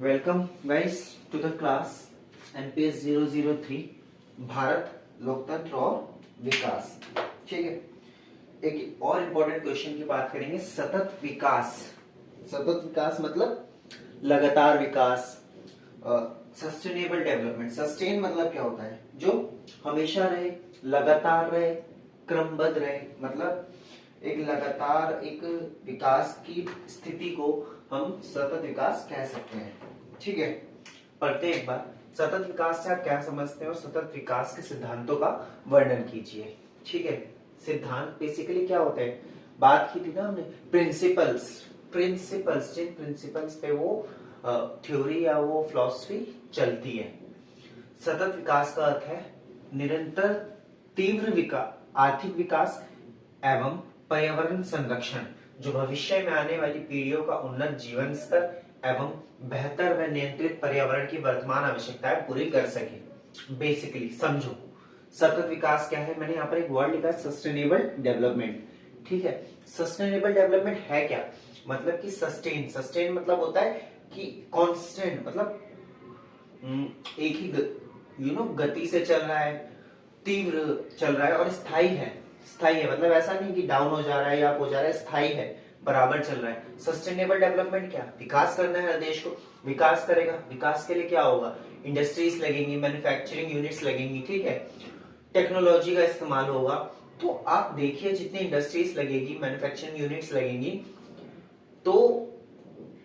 Welcome guys to the class NPS 003 Bharat लोकतंत्र और विकास। ठीक है, एक और इम्पोर्टेंट क्वेश्चन की बात करेंगे। सतत विकास। सतत विकास मतलब लगातार विकास, सस्टेनेबल डेवलपमेंट। सस्टेन मतलब क्या होता है? जो हमेशा रहे, लगातार रहे, क्रमबद्ध रहे। मतलब एक लगातार एक विकास की स्थिति को हम सतत विकास कह सकते हैं। ठीक है, पढ़ते एक बार। सतत विकास से आप क्या समझते हैं और सतत विकास के सिद्धांतों का वर्णन कीजिए। ठीक है, सिद्धांत बेसिकली क्या होते हैं? बात की थी ना हमने, प्रिंसिपल्स। प्रिंसिपल्स, जिन प्रिंसिपल्स पे वो थ्योरी या वो फिलॉसफी चलती है। सतत विकास का अर्थ है निरंतर तीव्र विकास, आर्थिक विकास एवं पर्यावरण संरक्षण, जो भविष्य में आने वाली पीढ़ियों का उन्नत जीवन स्तर एवं बेहतर व नियंत्रित पर्यावरण की वर्तमान आवश्यकताएं पूरी कर सके। बेसिकली समझो सतत विकास क्या है। मैंने यहाँ पर एक वर्ड लिखा है, सस्टेनेबल डेवलपमेंट। ठीक है, सस्टेनेबल डेवलपमेंट है क्या? मतलब कि सस्टेन, सस्टेन मतलब होता है कि कांस्टेंट, मतलब एक ही गति से चल रहा है, तीव्र चल रहा है और स्थायी है। स्थायी है मतलब ऐसा नहीं कि डाउन हो जा रहा है या अप हो जा रहा है, स्थायी है, बराबर चल रहा है। सस्टेनेबल डेवलपमेंट क्या? विकास करना है देश को, विकास करेगा। विकास के लिए क्या होगा? इंडस्ट्रीज लगेंगी, मैन्युफैक्चरिंग यूनिट्स लगेंगी। ठीक है, टेक्नोलॉजी का इस्तेमाल होगा। तो आप देखिए जितनी इंडस्ट्रीज लगेगी, मैन्युफैक्चरिंग यूनिट्स लगेंगी, तो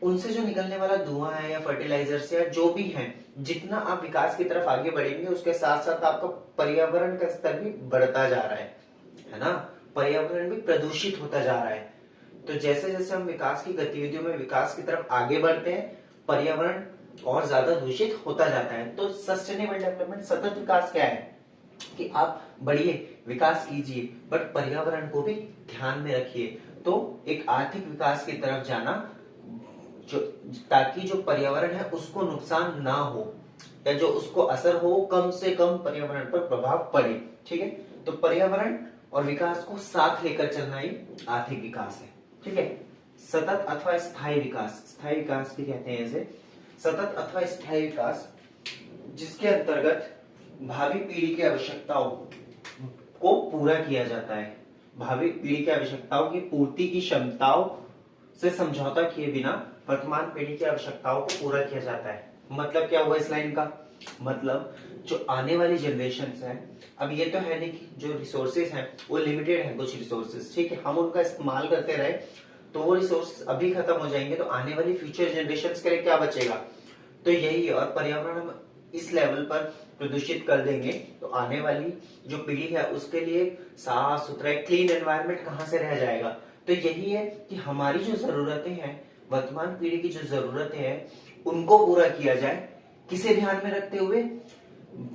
उनसे जो निकलने वाला धुआं है या फर्टिलाइजर्स या जो भी है, जितना आप विकास की तरफ आगे बढ़ेंगे उसके साथ साथ आपका पर्यावरण का स्तर भी बढ़ता जा रहा है ना। पर्यावरण भी प्रदूषित होता जा रहा है। तो जैसे जैसे हम विकास की गतिविधियों में विकास की तरफ आगे बढ़ते हैं, पर्यावरण और ज्यादा दूषित होता जाता है। तो सस्टेनेबल डेवलपमेंट, सतत विकास क्या है कि आप बढ़िए, विकास कीजिए, बट पर्यावरण को भी ध्यान में रखिए। तो एक आर्थिक विकास की तरफ जाना, जो ताकि जो पर्यावरण है उसको नुकसान ना हो या जो उसको असर हो कम से कम पर्यावरण पर प्रभाव पड़े। ठीक है, तो पर्यावरण और विकास को साथ लेकर चलना ही आर्थिक विकास है। ठीक है, सतत अथवा स्थायी विकास, स्थायी विकास भी कहते हैं इसे। सतत अथवा स्थायी विकास जिसके अंतर्गत भावी पीढ़ी की आवश्यकताओं को पूरा किया जाता है। भावी पीढ़ी की आवश्यकताओं की पूर्ति की क्षमताओं से समझौता किए बिना वर्तमान पीढ़ी की आवश्यकताओं को पूरा किया जाता है। मतलब क्या हुआ इस लाइन का? मतलब जो आने वाली जनरेशन है, अब ये तो है नहीं कि जो रिसोर्सेज हैं वो लिमिटेड है, कुछ रिसोर्सेज, ठीक है, हम उनका इस्तेमाल करते रहे तो वो रिसोर्स अभी खत्म हो जाएंगे, तो आने वाली फ्यूचर जनरेशन के लिए क्या बचेगा? तो यही, और पर्यावरण हम इस लेवल पर प्रदूषित कर देंगे तो आने वाली जो पीढ़ी है उसके लिए साफ सुथरा क्लीन एनवायरनमेंट कहां से रह जाएगा? तो यही है कि हमारी जो जरूरतें हैं, वर्तमान पीढ़ी की जो जरूरतें हैं, उनको पूरा किया जाए। किसे ध्यान में रखते हुए?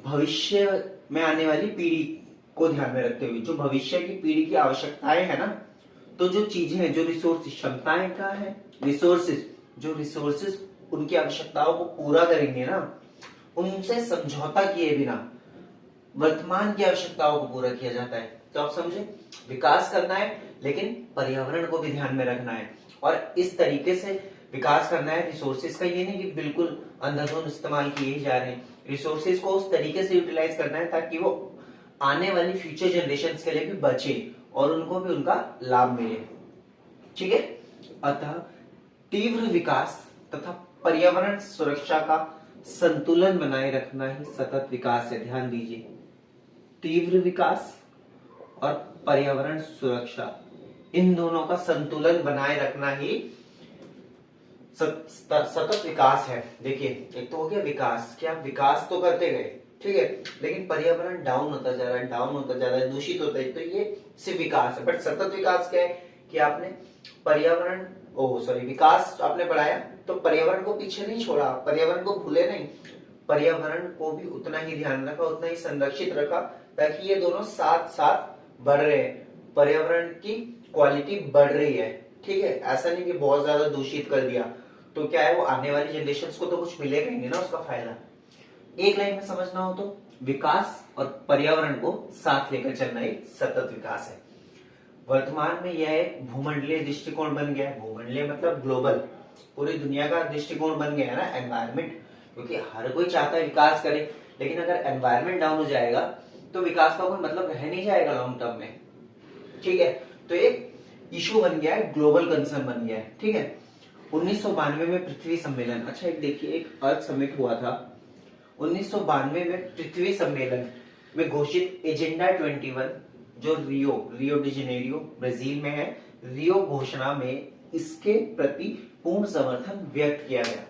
भविष्य में आने वाली पीढ़ी को ध्यान में रखते हुए। जो भविष्य की पीढ़ी की आवश्यकताएं है ना, तो जो चीजें हैं, जो रिसोर्स, क्षमताएं क्या है, रिसोर्सेज, जो रिसोर्सेज उनकी आवश्यकताओं को पूरा करेंगे ना, उनसे समझौता किए बिना वर्तमान की आवश्यकताओं को पूरा किया जाता है। तो आप समझे, विकास करना है लेकिन पर्यावरण को भी ध्यान में रखना है और इस तरीके से विकास करना है। रिसोर्सेज का ये नहीं कि बिल्कुल अंधाधुंध इस्तेमाल किए ही जा रहे हैं, रिसोर्सेज को उस तरीके से यूटिलाइज करना है ताकि वो आने वाली फ्यूचर जनरेशन के लिए भी बचे और उनको भी उनका लाभ मिले। ठीक है, अतः तीव्र विकास तथा पर्यावरण सुरक्षा का संतुलन बनाए रखना ही सतत विकास है। ध्यान दीजिए, तीव्र विकास और पर्यावरण सुरक्षा, इन दोनों का संतुलन बनाए रखना ही सतत विकास है। देखिए, एक तो हो गया विकास, क्या विकास तो करते गए, ठीक है, लेकिन पर्यावरण डाउन होता जा रहा है, डाउन होता जा रहा है, दूषित होता है, तो ये सिर्फ विकास है। बट सतत विकास क्या है कि आपने पर्यावरण, विकास आपने बढ़ाया तो पर्यावरण को पीछे नहीं छोड़ा, पर्यावरण को भूले नहीं, पर्यावरण को भी उतना ही ध्यान रखा, उतना ही संरक्षित रखा, ताकि ये दोनों साथ साथ बढ़ रहे हैं, पर्यावरण की क्वालिटी बढ़ रही है। ठीक है, ऐसा नहीं कि बहुत ज्यादा दूषित कर दिया तो क्या है, वो आने वाली जनरेशन को तो कुछ मिलेगा ही नहीं ना उसका फायदा। एक लाइन में समझना हो तो विकास और पर्यावरण को साथ लेकर चलना एक सतत विकास है। वर्तमान में यह एक भूमंडलीय दृष्टिकोण बन गया है। भूमंडलीय मतलब ग्लोबल, पूरी दुनिया का दृष्टिकोण बन गया है ना एनवायरमेंट, क्योंकि हर कोई चाहता है विकास करे, लेकिन अगर एनवायरमेंट डाउन हो जाएगा तो विकास का कोई मतलब रह नहीं जाएगा लॉन्ग टर्म में। ठीक है, तो एक इशू बन गया है, ग्लोबल कंसर्न बन गया है। ठीक है, 1992 में पृथ्वी सम्मेलन, अच्छा एक देखिए एक अर्थ समिट हुआ था 1992 में पृथ्वी सम्मेलन में घोषित एजेंडा 21 जो रियो डी जेनेरियो ब्राजील में है, रियो घोषणा में इसके प्रति पूर्ण समर्थन व्यक्त किया गया।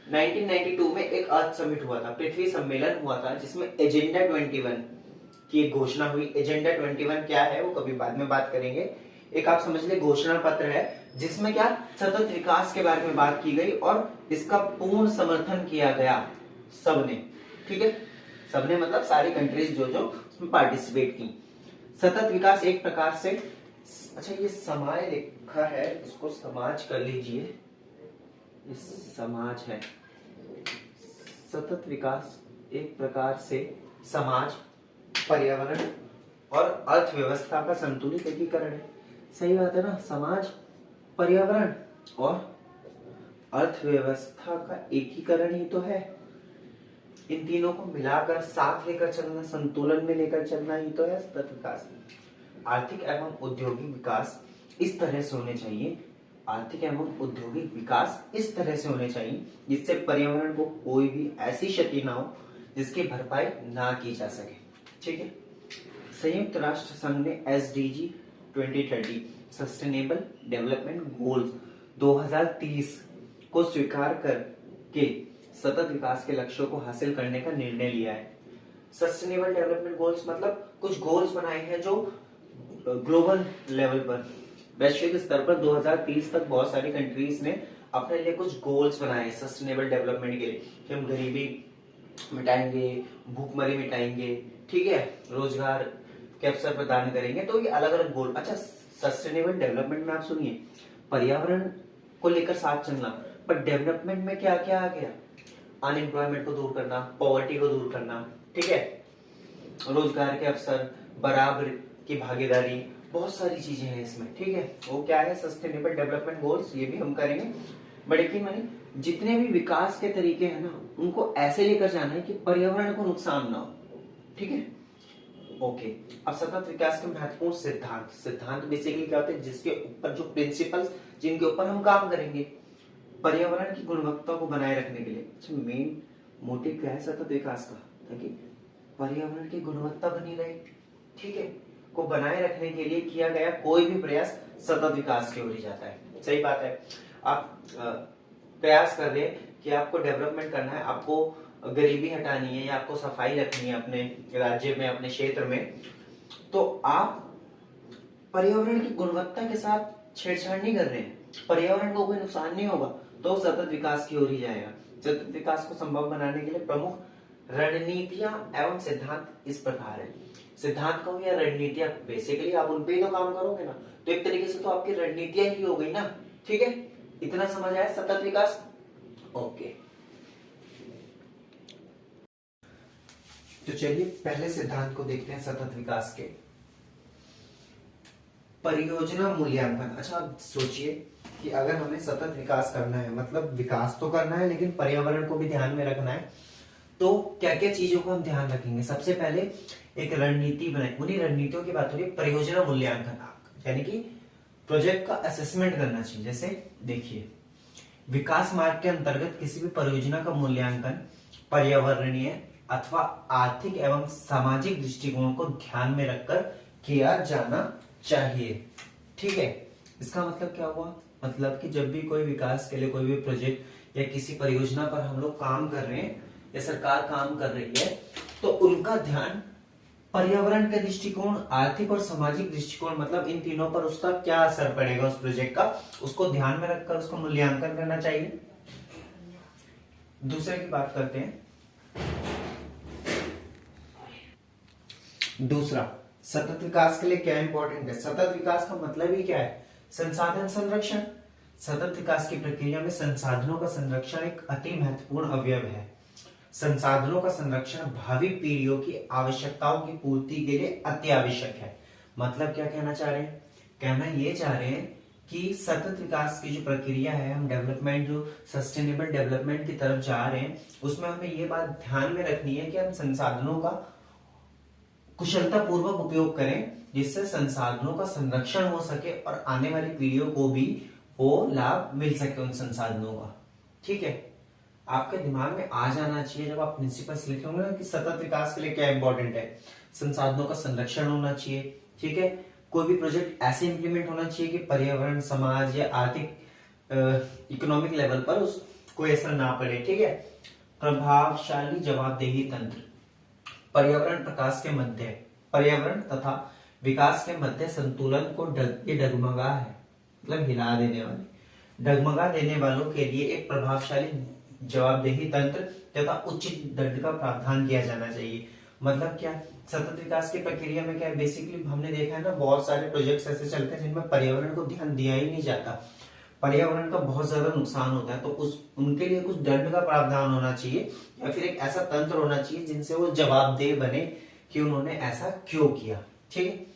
1992 में एक अर्थ समिट हुआ था, पृथ्वी सम्मेलन हुआ था, जिसमें एजेंडा 21 की एक घोषणा हुई। एजेंडा 21 क्या है वो कभी बाद में बात करेंगे। एक आप समझ ले घोषणा पत्र है जिसमें क्या सतत विकास के बारे में बात की गई और इसका पूर्ण समर्थन किया गया सबने। ठीक है, सबने मतलब सारी कंट्रीज जो उसमें पार्टिसिपेट की। सतत विकास एक प्रकार से, अच्छा ये समाज लिखा है, इसको समाज कर लीजिए, इस समाज है। सतत विकास एक प्रकार से समाज, पर्यावरण और अर्थव्यवस्था का संतुलित एकीकरण है। सही बात है ना, समाज, पर्यावरण और अर्थव्यवस्था का एकीकरण ही तो है। इन तीनों को मिलाकर साथ लेकर चलना, संतुलन में लेकर चलना ही तो है सतत विकास। आर्थिक एवं औद्योगिक विकास इस तरह से होने चाहिए, आर्थिक एवं औद्योगिक विकास इस तरह से होने चाहिए जिससे पर्यावरण को कोई भी ऐसी क्षति ना हो जिसकी भरपाई ना की जा सके। ठीक है, संयुक्त राष्ट्र संघ ने SDG 2030 सस्टेनेबल डेवलपमेंट गोल्स 2030 को स्वीकार करके सतत विकास के लक्ष्यों को हासिल करने का निर्णय लिया है। सस्टेनेबल डेवलपमेंट गोल्स मतलब कुछ गोल्स बनाए हैं जो ग्लोबल लेवल पर, वैश्विक स्तर पर 2030 तक बहुत सारी कंट्रीज ने अपने लिए कुछ गोल्स बनाए हैं सस्टेनेबल डेवलपमेंट के लिए, कि हम गरीबी मिटाएंगे, भूखमरी मिटाएंगे, ठीक है, रोजगार के अवसर प्रदान करेंगे। तो ये अलग अलग गोल। अच्छा, सस्टेनेबल डेवलपमेंट में आप सुनिए, पर्यावरण को लेकर साथ चलना, पर डेवलपमेंट में क्या क्या आ गया, अनएम्प्लॉयमेंट को दूर करना, पॉवर्टी को दूर करना, ठीक है, रोजगार के अवसर, बराबर की भागीदारी, बहुत सारी चीजें हैं इसमें। ठीक है, वो क्या है सस्टेनेबल डेवलपमेंट गोल्स, ये भी हम करेंगे। बट यकीन मानिए जितने भी विकास के तरीके हैं ना, उनको ऐसे लेकर जाना है कि पर्यावरण को नुकसान ना हो। ठीक है, ओके। अब सतत विकास के महत्वपूर्ण सिद्धांत, सिद्धांत बेसिकली क्या होते हैं, जिसके ऊपर जो प्रिंसिपल्स जिनके ऊपर हम काम करेंगे पर्यावरण की गुणवत्ता को बनाए रखने के लिए। अच्छा, मेन मोटिव क्या है सतत विकास का, ताकि पर्यावरण की गुणवत्ता बनी रहे, ठीक है, को बनाए रखने के लिए किया गया कोई भी प्रयास सतत विकास की ओर ही जाता है। सही बात है, आप प्रयास कर रहे हैं कि आपको डेवलपमेंट करना है, आपको गरीबी हटानी है या आपको सफाई रखनी है अपने राज्य में, अपने क्षेत्र में, तो आप पर्यावरण की गुणवत्ता के साथ छेड़छाड़ नहीं कर रहे हैं, पर्यावरण को कोई नुकसान नहीं होगा, तो सतत विकास की ओर ही जाएगा। सतत विकास को संभव बनाने के लिए प्रमुख रणनीतियां एवं सिद्धांत इस प्रकार है। सिद्धांत कहूं या रणनीतियां, बेसिकली आप उन पे ही तो काम करोगे ना, तो एक तरीके से तो आपकी रणनीतियां ही हो गई ना। ठीक है, इतना समझ आया सतत विकास। ओके, तो चलिए पहले सिद्धांत को देखते हैं सतत विकास के। परियोजना मूल्यांकन। अच्छा, आप सोचिए कि अगर हमें सतत विकास करना है, मतलब विकास तो करना है लेकिन पर्यावरण को भी ध्यान में रखना है, तो क्या क्या चीजों को हम ध्यान रखेंगे। सबसे पहले एक रणनीति बनाए, उन्हीं रणनीतियों की बात हो रही है, परियोजना मूल्यांकन, यानी कि प्रोजेक्ट का असेसमेंट करना चाहिए। जैसे देखिए, विकास मार्ग के अंतर्गत किसी भी परियोजना का मूल्यांकन पर्यावरणीय अथवा आर्थिक एवं सामाजिक दृष्टिकोण को ध्यान में रखकर किया जाना चाहिए। ठीक है, इसका मतलब क्या हुआ, मतलब कि जब भी कोई विकास के लिए कोई भी प्रोजेक्ट या किसी परियोजना पर हम लोग काम कर रहे हैं या सरकार काम कर रही है, तो उनका ध्यान पर्यावरण का दृष्टिकोण, आर्थिक और सामाजिक दृष्टिकोण, मतलब इन तीनों पर उसका क्या असर पड़ेगा उस प्रोजेक्ट का, उसको ध्यान में रखकर उसको मूल्यांकन करना चाहिए। दूसरे की बात करते हैं। दूसरा, सतत विकास के लिए क्या इंपॉर्टेंट है। सतत विकास का मतलब ही क्या है, संसाधन संरक्षण। सतत विकास की प्रक्रिया में संसाधनों का संरक्षण एक अति महत्वपूर्ण अवयव है। संसाधनों का संरक्षण भावी पीढ़ियों की आवश्यकताओं की पूर्ति के लिए अति आवश्यक है। मतलब क्या कहना चाह रहे हैं, कहना ये चाह रहे हैं कि सतत विकास की जो प्रक्रिया है, हम डेवलपमेंट जो सस्टेनेबल डेवलपमेंट की तरफ जा रहे हैं, उसमें हमें ये बात ध्यान में रखनी है कि हम संसाधनों का कुशलता पूर्वक उपयोग करें, जिससे संसाधनों का संरक्षण हो सके और आने वाली पीढ़ियों को भी वो लाभ मिल सके उन संसाधनों का। ठीक है, आपके दिमाग में आ जाना चाहिए जब आप प्रिंसिपल्स लिखोगे ना कि सतत विकास के लिए क्या इंपॉर्टेंट है। संसाधनों का संरक्षण होना चाहिए। ठीक है, कोई भी प्रोजेक्ट ऐसे इंप्लीमेंट होना चाहिए कि पर्यावरण, समाज या आर्थिक इकोनॉमिक लेवल पर उस कोई असर ना पड़े। ठीक है, प्रभावशाली जवाबदेही तंत्र, पर्यावरण तथा विकास के मध्य संतुलन को डगमगा है, मतलब हिला देने वाले, डगमगा देने वालों के लिए एक प्रभावशाली जवाबदेही तंत्र तथा उचित दंड का प्रावधान किया जाना चाहिए। मतलब क्या, सतत विकास की प्रक्रिया में क्या है, बेसिकली हमने देखा है ना, बहुत सारे प्रोजेक्ट्स ऐसे चलते हैं जिनमें पर्यावरण को ध्यान दिया ही नहीं जाता, पर्यावरण का बहुत ज्यादा नुकसान होता है, तो उनके लिए कुछ दंड का प्रावधान होना चाहिए या फिर एक ऐसा तंत्र होना चाहिए जिनसे वो जवाबदेह बने कि उन्होंने ऐसा क्यों किया। ठीक है,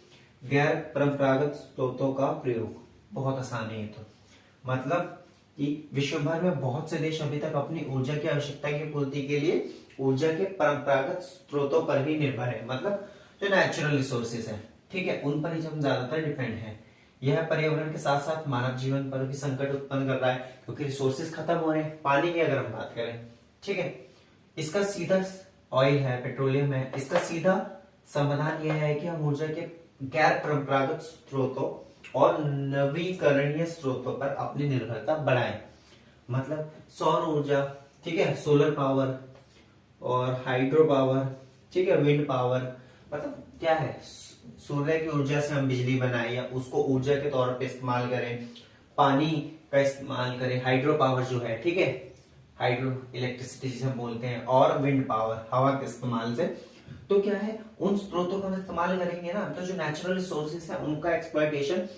गैर परंपरागत स्रोतों का प्रयोग, बहुत आसान है ये तो। मतलब कि विश्व भर में बहुत से देश अभी तक अपनी ऊर्जा की आवश्यकता की पूर्ति के लिए ऊर्जा के परंपरागत स्रोतों पर ही निर्भर है, मतलब जो नेचुरल रिसोर्सेज है, ठीक है, उन पर ही हम ज्यादातर डिपेंड है। यह पर्यावरण के साथ साथ मानव जीवन पर भी संकट उत्पन्न कर रहा है, क्योंकि रिसोर्सेज खत्म हो रहे हैं। पानी की अगर हम बात करें, ठीक है, इसका सीधा, ऑयल है, पेट्रोलियम है, इसका सीधा समाधान यह है कि हम ऊर्जा के गैर परंपरागत स्रोतों और नवीकरणीय स्रोतों पर अपनी निर्भरता बढ़ाएं। मतलब सौर ऊर्जा, ठीक है, सोलर पावर और हाइड्रो पावर, ठीक है, विंड पावर, मतलब क्या है, सूर्य की ऊर्जा से हम बिजली बनाए या उसको ऊर्जा के तौर पे इस्तेमाल करें, पानी का इस्तेमाल करें, हाइड्रो पावर जो है, ठीक है, हाइड्रो इलेक्ट्रिसिटी जिसे हम बोलते हैं, और विंड पावर हवा के इस्तेमाल से, तो क्या है, उन स्रोतों का हम इस्तेमाल करेंगे ना, तो जो नेचुरल रिसोर्सेज है उनका एक्सप्लॉयटेशन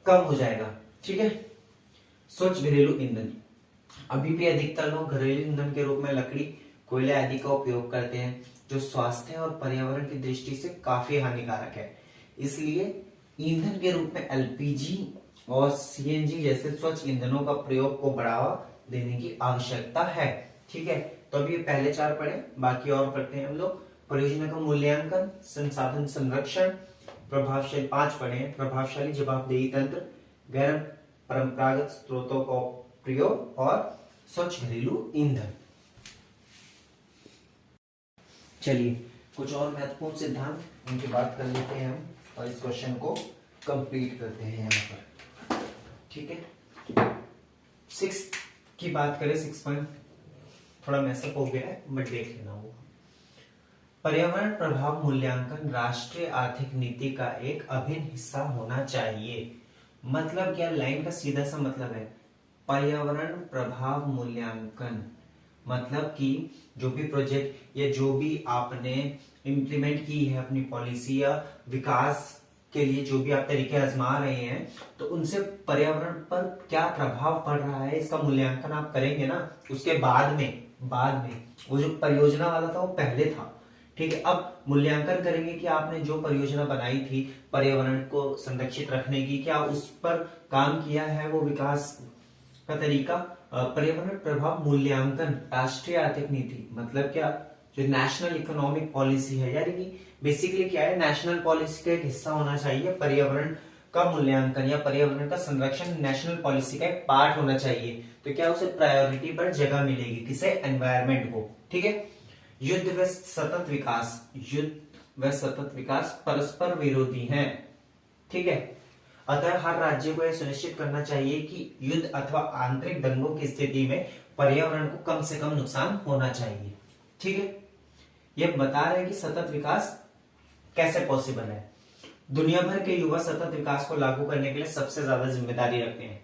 कम हो जाएगा। ठीक है, स्वच्छ घरेलू ईंधन, अभी भी अधिकतर लोग घरेलू ईंधन के रूप में लकड़ी, कोयला आदि का उपयोग करते हैं, जो स्वास्थ्य और पर्यावरण की दृष्टि से काफी हानिकारक है। इसलिए ईंधन के रूप में एलपीजी और सीएनजी जैसे स्वच्छ ईंधनों का प्रयोग को बढ़ावा देने की आवश्यकता है। ठीक है, तो अभी पहले 4 पढ़े, बाकी और पढ़ते हैं हम लोग। परियोजना का मूल्यांकन, संसाधन संरक्षण, प्रभावशाली 5 पढ़े हैं, प्रभावशाली जवाबदेही तंत्र, गैर परंपरागत स्रोतों का प्रयोग और स्वच्छ घरेलू ईंधन। चलिए कुछ और महत्वपूर्ण सिद्धांत उनकी बात कर लेते हैं हम और इस क्वेश्चन को कंप्लीट करते हैं यहाँ पर। ठीक है, 6 की बात करें, 6 पॉइंट थोड़ा मैसअप हो गया है बट देख लेना होगा। पर्यावरण प्रभाव मूल्यांकन राष्ट्रीय आर्थिक नीति का एक अभिन्न हिस्सा होना चाहिए। मतलब क्या, लाइन का सीधा सा मतलब है पर्यावरण प्रभाव मूल्यांकन, मतलब कि जो भी प्रोजेक्ट या जो भी आपने इम्प्लीमेंट की है अपनी पॉलिसी या विकास के लिए जो भी आप तरीके आजमा रहे हैं, तो उनसे पर्यावरण पर क्या प्रभाव पड़ रहा है इसका मूल्यांकन आप करेंगे ना। उसके बाद में वो जो परियोजना वाला था वो पहले था, ठीक है, अब मूल्यांकन करेंगे कि आपने जो परियोजना बनाई थी पर्यावरण को संरक्षित रखने की, क्या उस पर काम किया है, वो विकास का तरीका। पर्यावरण प्रभाव मूल्यांकन राष्ट्रीय आर्थिक नीति, मतलब क्या, जो नेशनल इकोनॉमिक पॉलिसी है, यानी कि बेसिकली क्या है, नेशनल पॉलिसी का एक हिस्सा होना चाहिए पर्यावरण का मूल्यांकन या पर्यावरण का संरक्षण नेशनल पॉलिसी का एक पार्ट होना चाहिए। तो क्या उसे प्रायोरिटी पर जगह मिलेगी, किसे, एनवायरमेंट को। ठीक है, युद्ध व सतत विकास परस्पर विरोधी हैं। ठीक है, अतः हर राज्य को यह सुनिश्चित करना चाहिए कि युद्ध अथवा आंतरिक दंगों की स्थिति में पर्यावरण को कम से कम नुकसान होना चाहिए। ठीक है, यह बता रहे हैं कि सतत विकास कैसे पॉसिबल है। दुनिया भर के युवा सतत विकास को लागू करने के लिए सबसे ज्यादा जिम्मेदारी रखते हैं।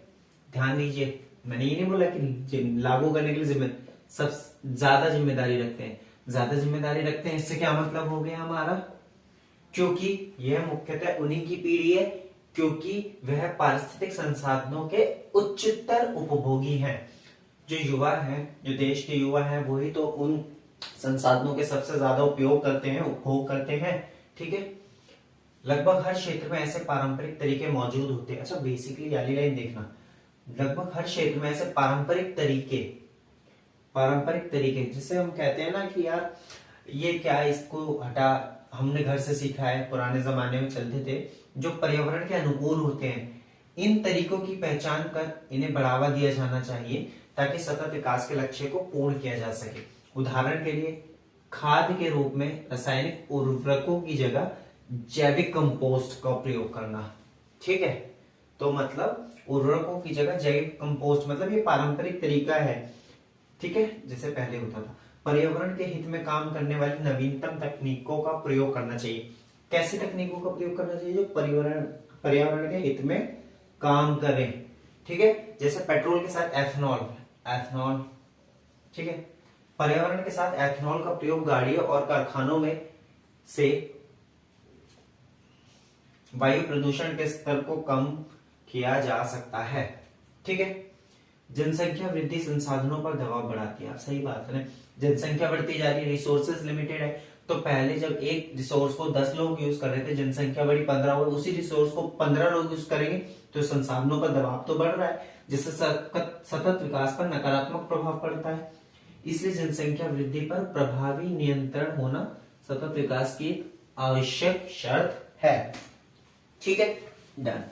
ध्यान दीजिए, मैंने ये नहीं बोला कि लागू करने के लिए सब ज्यादा जिम्मेदारी रखते हैं, ज्यादा जिम्मेदारी रखते हैं, इससे क्या मतलब हो गया हमारा, क्योंकि यह मुख्यतः उन्हीं की पीढ़ी है, क्योंकि वह पारिस्थितिक संसाधनों के उच्चतर उपभोगी हैं। जो युवा हैं, जो देश के युवा हैं, वही तो उन संसाधनों के सबसे ज्यादा उपयोग करते हैं, उपभोग करते हैं। ठीक है, लगभग हर क्षेत्र में ऐसे पारंपरिक तरीके मौजूद होते हैं। अच्छा बेसिकली वाली लाइन देखना, लगभग हर क्षेत्र में ऐसे पारंपरिक तरीके जिसे हम कहते हैं ना कि यार ये क्या है, इसको हटा, हमने घर से सीखा है, पुराने जमाने में चलते थे, जो पर्यावरण के अनुकूल होते हैं, इन तरीकों की पहचान कर इन्हें बढ़ावा दिया जाना चाहिए ताकि सतत विकास के लक्ष्य को पूर्ण किया जा सके। उदाहरण के लिए खाद के रूप में रासायनिक उर्वरकों की जगह जैविक कंपोस्ट का प्रयोग करना। ठीक है, तो मतलब उर्वरकों की जगह जैविक कंपोस्ट, मतलब ये पारंपरिक तरीका है। ठीक है, जैसे पहले होता था। पर्यावरण के हित में काम करने वाली नवीनतम तकनीकों का प्रयोग करना चाहिए। कैसी तकनीकों का प्रयोग करना चाहिए? जो पर्यावरण के हित में काम करें। ठीक है, जैसे पेट्रोल के साथ एथनॉल। ठीक है, पर्यावरण के साथ एथनॉल का प्रयोग गाड़ियों और कारखानों में से वायु प्रदूषण के स्तर को कम किया जा सकता है। ठीक है, जनसंख्या वृद्धि संसाधनों पर दबाव बढ़ाती है। सही बात है ना, जनसंख्या बढ़ती जा रही है, रिसोर्सेज लिमिटेड है, तो पहले जब एक रिसोर्स को 10 लोग यूज कर रहे थे, जनसंख्या बढ़ी 15 हुई, उसी रिसोर्स को 15 लोग यूज करेंगे तो संसाधनों पर दबाव तो बढ़ रहा है, जिससे सतत विकास पर नकारात्मक प्रभाव पड़ता है। इसलिए जनसंख्या वृद्धि पर प्रभावी नियंत्रण होना सतत विकास की आवश्यक शर्त है। ठीक है, डन।